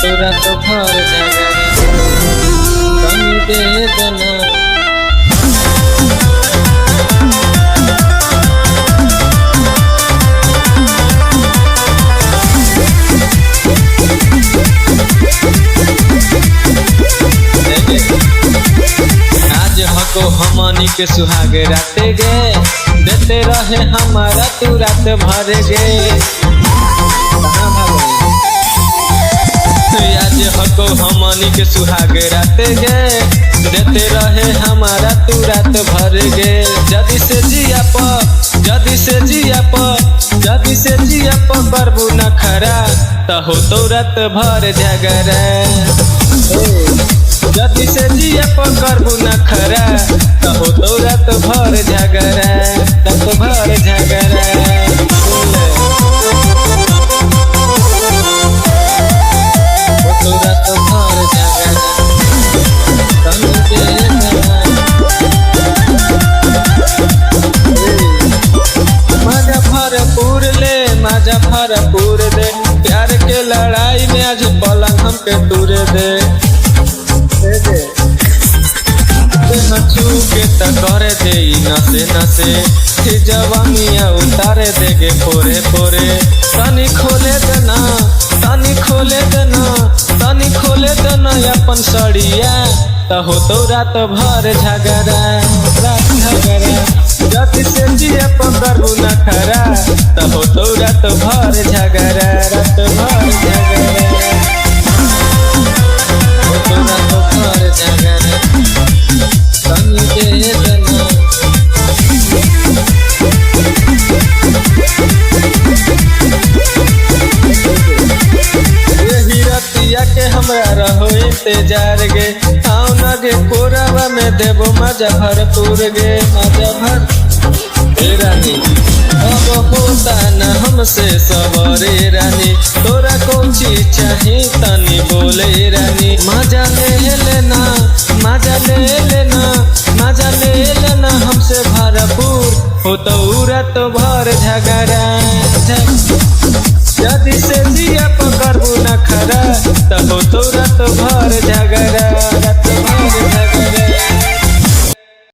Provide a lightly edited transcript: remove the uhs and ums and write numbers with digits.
तोरा तो भर जाएगा कमी दे देना। आज हको हमनी के सुहाग राते गे देते रहे हमारा तू रात भर गे। आज हको हमनी के सुहाग राते गे देते रहे हमारा तू रात भर गे। जदी से जिया प करबू न खरा त हो तो रात भर झगड़ा। जदी से जिया प करबू न खरा त हो तो रात भर झगड़ा रात भर झगड़ा। माजा भरपूर दे प्यार के लड़ाई में आज पलंग हमके दूर दे छू के त करे दे नसे नसे जवानिया उतारे देगे पोरे पोरे। तनी खोले देना अपन सड़िया त हो तो रात भर झगड़ा रात झगड़ा। जति से जिया पकड़ू न खरा त हो तो रात भर झगड़ा रात भर झगड़ा हो तो रात भर झगड़ा कमी दे देना। यही रतिया के हमरा रहो इंतजार गे आओ न गे कोरावा में देबो मजा भरपूर गे मजा भर। रानी अब होता न हमसे सवरे रानी तोरा कौन चीज चाही तनी बोले रानी। मजा ले लेना हमसे भरपूर हो तो रात भर झगड़ा।